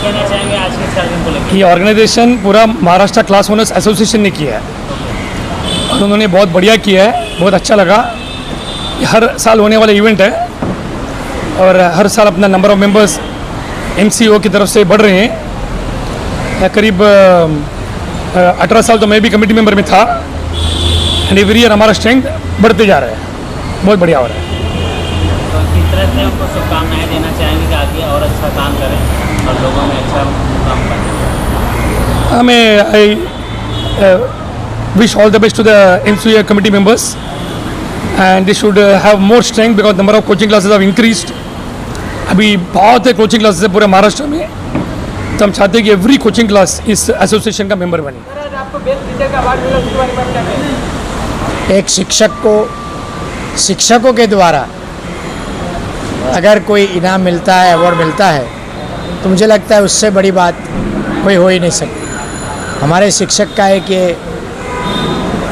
देना चाहेंगे आज के कार्यक्रम को लेकर? ये ऑर्गेनाइजेशन पूरा महाराष्ट्र क्लास ओनर्स एसोसिएशन ने किया है और उन्होंने बहुत बढ़िया किया है, बहुत अच्छा लगा। ये हर साल होने वाला इवेंट है और हर साल अपना नंबर ऑफ मेंबर्स एमसीओ की तरफ से बढ़ रहे हैं। करीब 18 साल तो मैं भी कमेटी मेंबर में था एंड एवरी ईयर हमारा स्ट्रेंथ बढ़ते जा रहा है, बहुत बढ़िया हो रहा है। तो किस तरह से उनको शुभकामनाएं देना चाहेंगे कि आगे और अच्छा काम करें और लोगों में अच्छा काम करें? हमें I wish all the best to the MCO committee members and they should have more strength because number of coaching classes have increased. अभी बहुत है कोचिंग क्लासेस है पूरे महाराष्ट्र में, तो हम चाहते हैं कि एवरी कोचिंग क्लास इस एसोसिएशन का मेंबर बने। आपको बेस्ट टीचर का अवार्ड मिला, उसके बारे में आप क्या कहेंगे? एक शिक्षक को शिक्षकों के द्वारा अगर कोई इनाम मिलता है, अवार्ड मिलता है, तो मुझे लगता है उससे बड़ी बात कोई हो ही नहीं सकती। हमारे शिक्षक का एक ये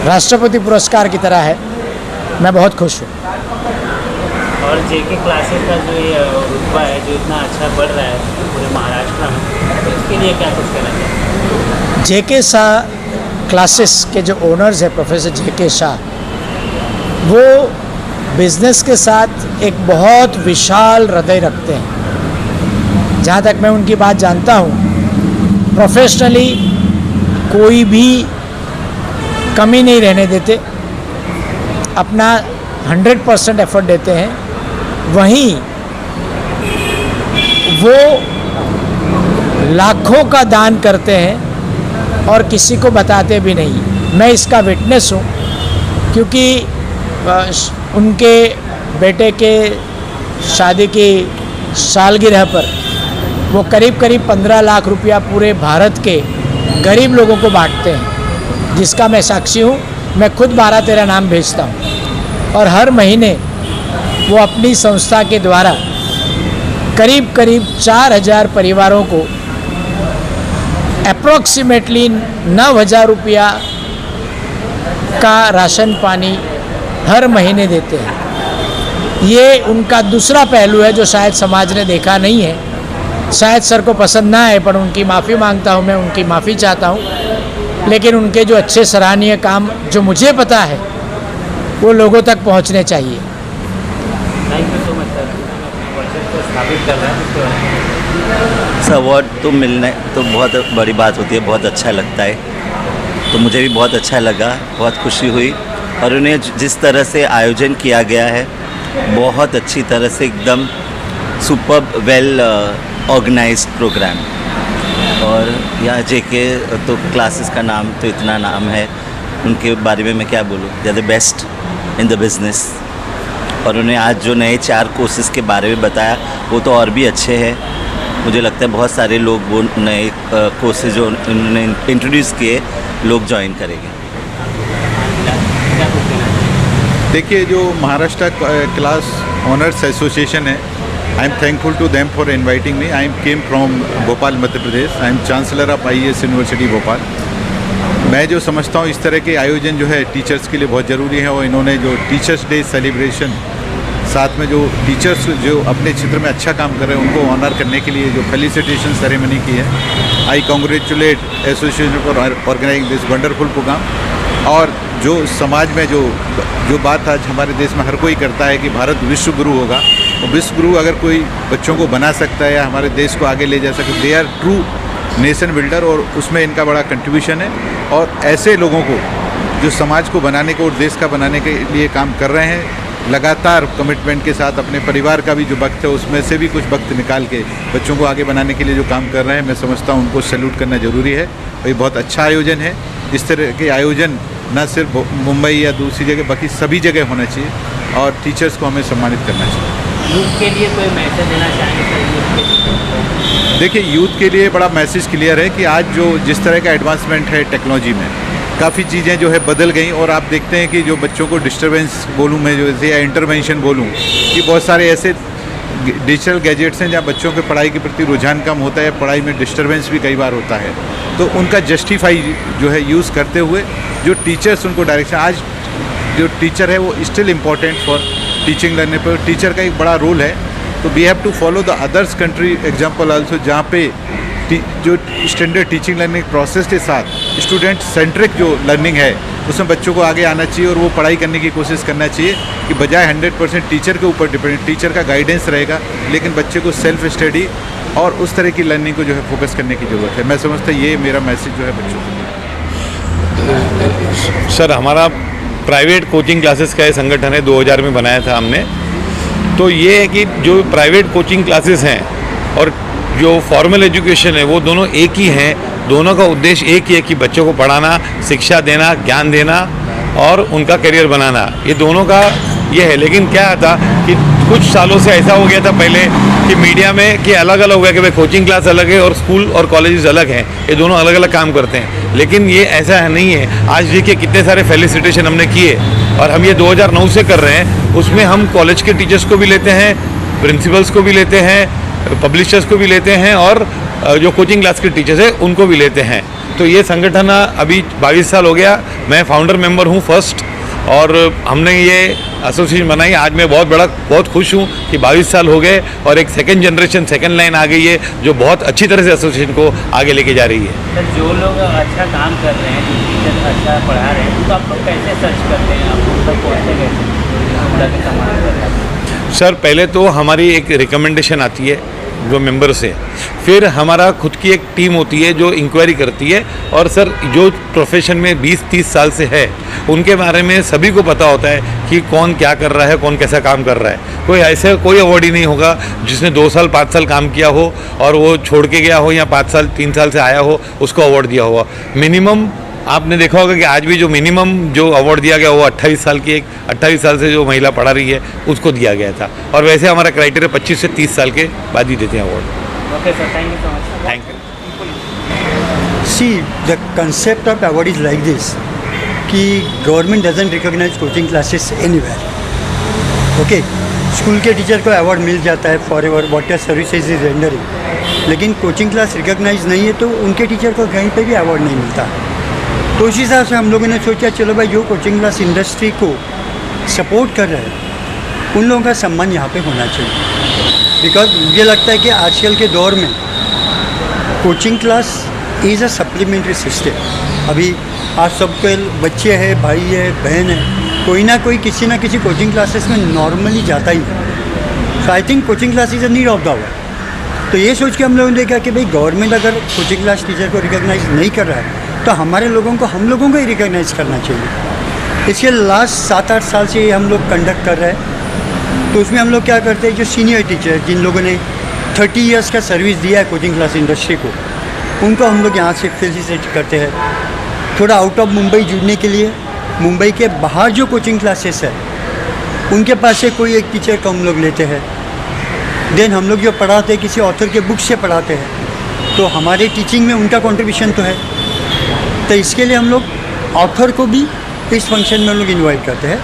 राष्ट्रपति पुरस्कार की तरह है, मैं बहुत खुश हूँ। और जेके क्लासेस का जो ये रुतबा है जो इतना अच्छा बढ़ रहा है पूरे महाराष्ट्र में, तो इसके लिए क्या कुछ कहना चाहिए? जेके शाह क्लासेस के जो ओनर्स हैं प्रोफेसर जेके शाह, वो बिज़नेस के साथ एक बहुत विशाल हृदय रखते हैं। जहाँ तक मैं उनकी बात जानता हूँ, प्रोफेशनली कोई भी कमी नहीं रहने देते, अपना 100% एफर्ट देते हैं। वहीं वो लाखों का दान करते हैं और किसी को बताते भी नहीं। मैं इसका विटनेस हूँ क्योंकि उनके बेटे के शादी की सालगिरह पर वो करीब 15 लाख रुपया पूरे भारत के गरीब लोगों को बांटते हैं, जिसका मैं साक्षी हूँ। मैं खुद 12-13 नाम भेजता हूँ और हर महीने वो अपनी संस्था के द्वारा करीब 4000 परिवारों को अप्रॉक्सीमेटली 9000 रुपया का राशन पानी हर महीने देते हैं। ये उनका दूसरा पहलू है जो शायद समाज ने देखा नहीं है। शायद सर को पसंद ना आए, पर उनकी माफ़ी मांगता हूँ, मैं उनकी माफ़ी चाहता हूँ। लेकिन उनके जो अच्छे सराहनीय काम जो मुझे पता है वो लोगों तक पहुँचने चाहिए। Thank you so much sir, परिषद को स्थापित कर रहे हैं। सर अवार्ड तो मिलने तो बहुत बड़ी बात होती है, बहुत अच्छा लगता है। तो मुझे भी बहुत अच्छा लगा, बहुत खुशी हुई। और उन्हें जिस तरह से आयोजन किया गया है, बहुत अच्छी तरह से एकदम सुपर वेल ऑर्गेनाइज्ड प्रोग्राम। और यहाँ जेके तो क्लासेस का नाम तो इतना नाम है, उनके बारे में मैं क्या बोलूँ, they are the best in the business. और उन्हें आज जो नए 4 कोर्सेज़ के बारे में बताया वो तो और भी अच्छे हैं। मुझे लगता है बहुत सारे लोग वो नए कोर्सेज जो उन्होंने इंट्रोड्यूस किए लोग ज्वाइन करेंगे। देखिए, जो महाराष्ट्र क्लास ऑनर्स एसोसिएशन है, I am thankful to them for inviting me. I came from Bhopal, Madhya Pradesh. I am chancellor of IES university Bhopal. मैं जो समझता हूँ इस तरह के आयोजन जो है टीचर्स के लिए बहुत ज़रूरी है। और इन्होंने जो टीचर्स डे सेलिब्रेशन, साथ में जो टीचर्स जो अपने क्षेत्र में अच्छा काम कर रहे हैं उनको ऑनर करने के लिए जो फेलिसिटेशन सेरेमनी की है, I congratulate association for organising this wonderful programme. और जो समाज में जो बात आज हमारे देश में हर कोई करता है कि भारत विश्व गुरु होगा, तो विश्व गुरु अगर कोई बच्चों को बना सकता है या हमारे देश को आगे ले जा सकता है, they are true nation builder. और उसमें इनका बड़ा कंट्रीब्यूशन है। और ऐसे लोगों को जो समाज को बनाने को और देश का बनाने के लिए काम कर रहे हैं, लगातार कमिटमेंट के साथ अपने परिवार का भी जो वक्त है उसमें से भी कुछ वक्त निकाल के बच्चों को आगे बनाने के लिए जो काम कर रहे हैं, मैं समझता हूँ उनको सैल्यूट करना ज़रूरी है। और ये बहुत अच्छा आयोजन है। इस तरह के आयोजन न सिर्फ मुंबई या दूसरी जगह बाकी सभी जगह होना चाहिए और टीचर्स को हमें सम्मानित करना चाहिए। यूथ के लिए कोई मैसेज देना चाहेंगे सर? देखिए, यूथ के लिए बड़ा मैसेज क्लियर है कि आज जो जिस तरह का एडवांसमेंट है टेक्नोलॉजी में, काफ़ी चीज़ें जो है बदल गई। और आप देखते हैं कि जो बच्चों को डिस्टर्बेंस बोलूँ मैं जो या इंटरवेंशन बोलूँ, कि बहुत सारे ऐसे डिजिटल गैजेट्स हैं जहाँ बच्चों के पढ़ाई के प्रति रुझान कम होता है, पढ़ाई में डिस्टर्बेंस भी कई बार होता है। तो उनका जस्टिफाई जो है यूज़ करते हुए जो टीचर्स उनको डायरेक्शन, आज जो टीचर है वो still important for teaching learning पर टीचर का एक बड़ा रोल है। तो we have to follow the others country example also, जहाँ पे जो स्टैंडर्ड टीचिंग लर्निंग प्रोसेस के साथ स्टूडेंट सेंट्रिक जो लर्निंग है उसमें बच्चों को आगे आना चाहिए और वो पढ़ाई करने की कोशिश करना चाहिए कि बजाय 100% टीचर के ऊपर डिपेंड, टीचर का गाइडेंस रहेगा लेकिन बच्चे को सेल्फ स्टडी और उस तरह की लर्निंग को जो है फोकस करने की ज़रूरत है। मैं समझता ये मेरा मैसेज जो है बच्चों को। सर हमारा प्राइवेट कोचिंग क्लासेस का ये संगठन है, 2000 में बनाया था हमने। तो ये है कि जो प्राइवेट कोचिंग क्लासेस हैं और जो फॉर्मल एजुकेशन है वो दोनों एक ही हैं, दोनों का उद्देश्य एक ही है कि बच्चों को पढ़ाना, शिक्षा देना, ज्ञान देना और उनका करियर बनाना, ये दोनों का ये है। लेकिन क्या था कि कुछ सालों से ऐसा हो गया था पहले कि मीडिया में कि अलग अलग हो गया कि भाई कोचिंग क्लास अलग है और स्कूल और कॉलेजेस अलग हैं, ये दोनों अलग अलग काम करते हैं। लेकिन ये ऐसा नहीं है। आज देखिए कितने सारे फेलिसिटेशन हमने किए और हम ये 2009 से कर रहे हैं। उसमें हम कॉलेज के टीचर्स को भी लेते हैं, प्रिंसिपल्स को भी लेते हैं, पब्लिशर्स को भी लेते हैं और जो कोचिंग क्लास के टीचर्स हैं उनको भी लेते हैं। तो ये संगठन अभी 22 साल हो गया, मैं फाउंडर मेंबर हूँ फर्स्ट, और हमने ये एसोसिएशन बनाई। आज मैं बहुत खुश हूँ कि 22 साल हो गए और एक सेकंड जनरेशन, सेकंड लाइन आ गई है जो बहुत अच्छी तरह से एसोसिएशन को आगे लेके जा रही है। सर जो लोग अच्छा काम कर रहे हैं, जो टीचर अच्छा पढ़ा रहे हैं, तो आप लोग कैसे सर्च करते हैं, आप लोग सब पहुँचते कैसे कमाल कर रहे हैं? सर पहले तो हमारी एक रिकमेंडेशन आती है जो मेंबर से, फिर हमारा खुद की एक टीम होती है जो इंक्वायरी करती है। और सर जो प्रोफेशन में 20-30 साल से है उनके बारे में सभी को पता होता है कि कौन क्या कर रहा है, कौन कैसा काम कर रहा है। कोई ऐसे कोई अवार्ड ही नहीं होगा जिसने 2 साल 5 साल काम किया हो और वो छोड़ के गया हो या 5 साल 3 साल से आया हो उसको अवार्ड दिया हुआ। मिनिमम आपने देखा होगा कि आज भी जो मिनिमम जो अवार्ड दिया गया वो 28 साल की, 28 साल से जो महिला पढ़ा रही है उसको दिया गया था। और वैसे हमारा क्राइटेरिया 25 से 30 साल के बाद ही देते हैं award. Okay sir, thank you so much. Thank you. See, the concept of award is like this, कि government doesn't recognize coaching classes anywhere. Okay, school के टीचर को अवार्ड मिल जाता है for ever water services is rendering, लेकिन coaching class recognise नहीं है तो उनके टीचर को कहीं पे भी अवार्ड नहीं मिलता। तो उस हिसाब से हम लोगों ने सोचा चलो भाई जो कोचिंग क्लास इंडस्ट्री को सपोर्ट कर रहे हैं उन लोगों का सम्मान यहाँ पे होना चाहिए। बिकॉज मुझे लगता है कि आजकल के दौर में coaching class is a supplementary system. अभी आज सबके बच्चे हैं, भाई है, बहन है, कोई ना कोई किसी ना किसी कोचिंग क्लासेस में नॉर्मली जाता ही है। So I think coaching class is a need of the hour. तो ये सोच के हम लोगों ने देखा कि भाई गवर्नमेंट अगर कोचिंग क्लास टीचर को रिकॉग्नाइज नहीं कर रहा है तो हमारे लोगों को हम लोगों को ही रिकॉग्नाइज करना चाहिए। इसके लास्ट 7-8 साल से ये हम लोग कंडक्ट कर रहे हैं। तो उसमें हम लोग क्या करते हैं, जो सीनियर टीचर जिन लोगों ने 30 ईयर्स का सर्विस दिया है कोचिंग क्लास इंडस्ट्री को, उनको हम लोग यहाँ से फेलिसिटेट करते हैं। थोड़ा आउट ऑफ मुंबई जुड़ने के लिए मुंबई के बाहर जो कोचिंग क्लासेस है उनके पास से कोई एक टीचर को हम लोग लेते हैं। देन हम लोग जो पढ़ाते हैं किसी ऑथर के बुक से पढ़ाते हैं, तो हमारे टीचिंग में उनका कंट्रीब्यूशन तो है। तो इसके लिए हम लोग ऑथर को भी इस फंक्शन में हम लोग इन्वाइट करते हैं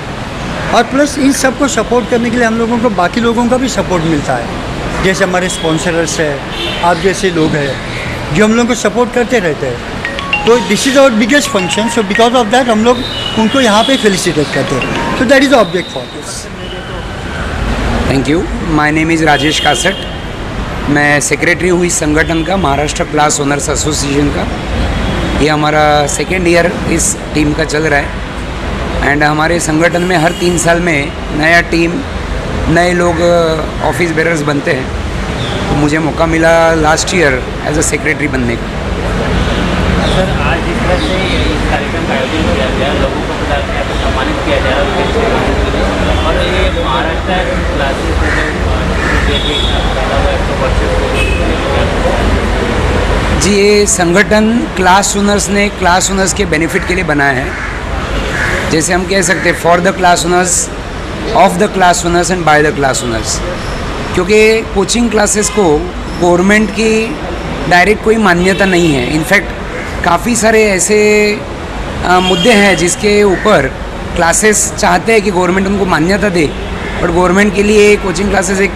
और प्लस इन सब को सपोर्ट करने के लिए हम लोगों को बाकी लोगों का भी सपोर्ट मिलता है। जैसे हमारे स्पॉन्सर्स है, आप जैसे लोग हैं जो हम लोगों को सपोर्ट करते रहते हैं। तो this is our biggest function, so because of that हम लोग उनको यहाँ पे फेलिसिटेट करते हैं। So that is the object for this. Thank you. My name is Rajesh Kasat. मैं सेक्रेटरी हूँ इस संगठन का, महाराष्ट्र क्लास ओनर्स एसोसिएशन का। ये हमारा 2nd ईयर इस टीम का चल रहा है एंड हमारे संगठन में हर 3 साल में नया टीम, नए लोग ऑफिस बेरर्स बनते हैं। तो मुझे मौका मिला last year as a secretary बनने का। सर आज जिस तरह से इस कार्यक्रम का आयोजन किया गया, लोगों को यहाँ पर सम्मानित किया जा रहा है और ये महाराष्ट्र क्लासेस जी, ये संगठन क्लास ओनर्स ने क्लास ओनर्स के बेनिफिट के लिए बनाया है। जैसे हम कह सकते हैं for the class owners, of the class owners and by the class owners. क्योंकि कोचिंग क्लासेस को गवर्नमेंट की डायरेक्ट कोई मान्यता नहीं है। इनफैक्ट काफ़ी सारे ऐसे मुद्दे हैं जिसके ऊपर क्लासेस चाहते हैं कि गवर्नमेंट उनको मान्यता दे, बट गवर्नमेंट के लिए कोचिंग क्लासेस एक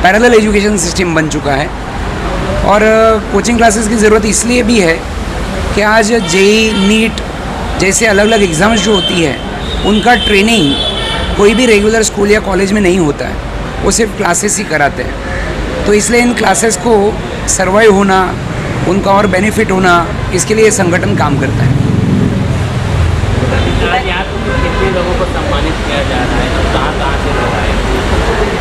पैरेलल एजुकेशन सिस्टम बन चुका है। और कोचिंग क्लासेस की ज़रूरत इसलिए भी है कि आज जेई, नीट जैसे अलग अलग एग्ज़ाम्स जो होती है उनका ट्रेनिंग कोई भी रेगुलर स्कूल या कॉलेज में नहीं होता है, वो सिर्फ क्लासेस ही कराते हैं। तो इसलिए इन क्लासेस को सर्वाइव होना, उनका और बेनिफिट होना, इसके लिए ये संगठन काम करता है। आज यहाँ कितने लोगों को सम्मानित किया जा रहा है और कहाँ से लोग आए?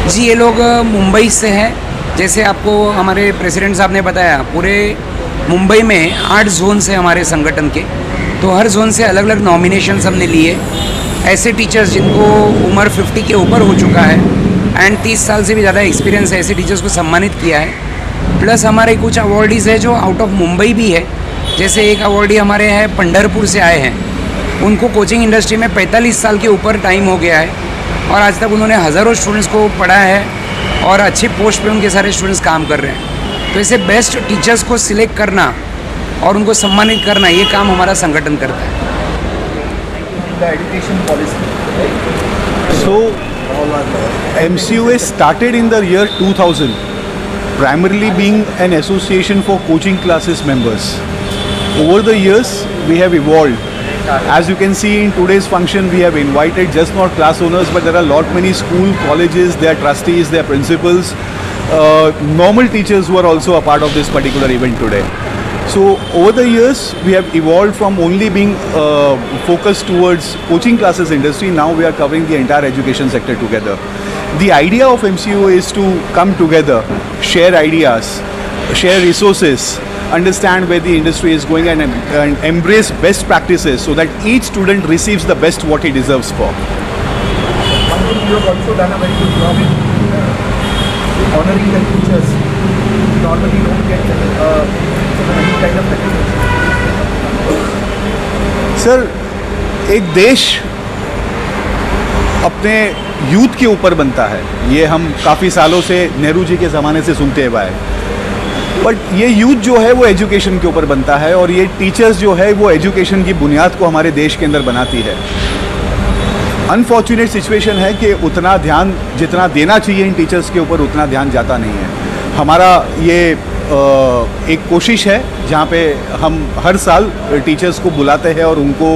जी, ये लोग मुंबई से हैं। जैसे आपको हमारे प्रेसिडेंट साहब ने बताया, पूरे मुंबई में 8 जोन्स हैं हमारे संगठन के, तो हर जोन से अलग अलग नॉमिनेशंस हमने लिए। ऐसे टीचर्स जिनको उम्र 50 के ऊपर हो चुका है एंड 30 साल से भी ज़्यादा एक्सपीरियंस है, ऐसे टीचर्स को सम्मानित किया है। प्लस हमारे कुछ अवॉर्डीज़ है जो आउट ऑफ मुंबई भी है। जैसे एक अवॉर्डी हमारे हैं पंढरपुर से आए हैं, उनको कोचिंग इंडस्ट्री में 45 साल के ऊपर टाइम हो गया है और आज तक उन्होंने हज़ारों स्टूडेंट्स को पढ़ाया है और अच्छे पोस्ट पे उनके सारे स्टूडेंट्स काम कर रहे हैं। तो ऐसे बेस्ट टीचर्स को सिलेक्ट करना और उनको सम्मानित करना, ये काम हमारा संगठन करता है। So, MCUA started in the year 2000, primarily being an association for coaching classes members. Over the years, we have evolved. As you can see in today's function, we have invited just not class owners, but there are lot many school, colleges, their trustees, their principals, normal teachers who are also a part of this particular event today. So over the years, we have evolved from only being focused towards coaching classes industry. Now we are covering the entire education sector together. The idea of MCUA is to come together, share ideas, share resources, understand where the industry is going, and embrace best practices so that each student receives the best what he deserves for. One thing you have also done a very good job in honoring the teachers. Normally don't get any kind of recognition. Sir, एक देश अपने youth के ऊपर बनता है, ये हम काफ़ी सालों से नेहरू जी के ज़माने से सुनते हुए आए। बट ये यूथ जो है वो एजुकेशन के ऊपर बनता है और ये टीचर्स जो है वो एजुकेशन की बुनियाद को हमारे देश के अंदर बनाती है। अनफॉर्चुनेट सिचुएशन है कि उतना ध्यान जितना देना चाहिए इन टीचर्स के ऊपर उतना ध्यान जाता नहीं है। हमारा ये एक कोशिश है जहाँ पे हम हर साल टीचर्स को बुलाते हैं और उनको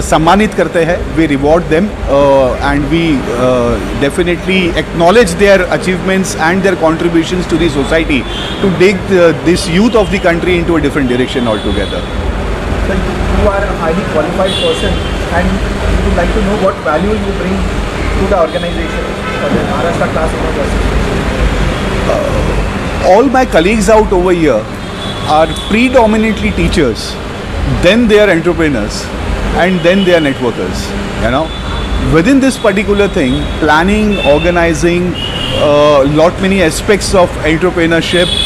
सम्मानित करते हैं। We reward them and we definitely acknowledge their achievements and their contributions to the society to take this youth of the country into a different direction all together. So you are a highly qualified person and we would like to know what value you bring to the organization for the Maharashtra Class Owners Association. All my colleagues out over here are predominantly teachers, then they are entrepreneurs, and then they are networkers. You know, within this particular thing, planning, organizing, lot many aspects of entrepreneurship,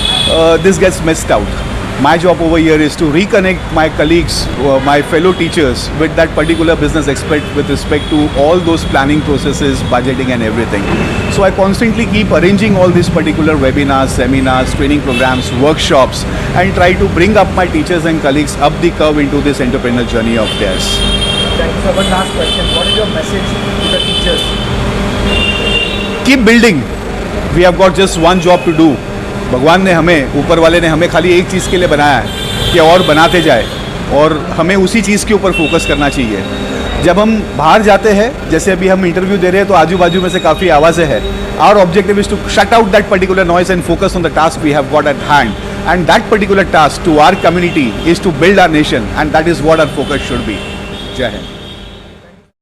this gets missed out. My job over here is to reconnect my colleagues, my fellow teachers with that particular business expert with respect to all those planning processes, budgeting and everything. So I constantly keep arranging all these particular webinars, seminars, training programs, workshops and try to bring up my teachers and colleagues up the curve into this entrepreneurial journey of theirs. Thank you. So one last question. What is your message to the teachers? Keep building. We have got just one job to do. भगवान ने हमें, ऊपर वाले ने हमें खाली एक चीज़ के लिए बनाया है कि और बनाते जाए और हमें उसी चीज़ के ऊपर फोकस करना चाहिए। जब हम बाहर जाते हैं, जैसे अभी हम इंटरव्यू दे रहे हैं तो आजू बाजू में से काफ़ी आवाज़ें हैं। Our objective is to shut out that particular noise and focus on the task we have got at hand and that particular task to our community is to build our nation and that is what our focus should be. जय हिंद।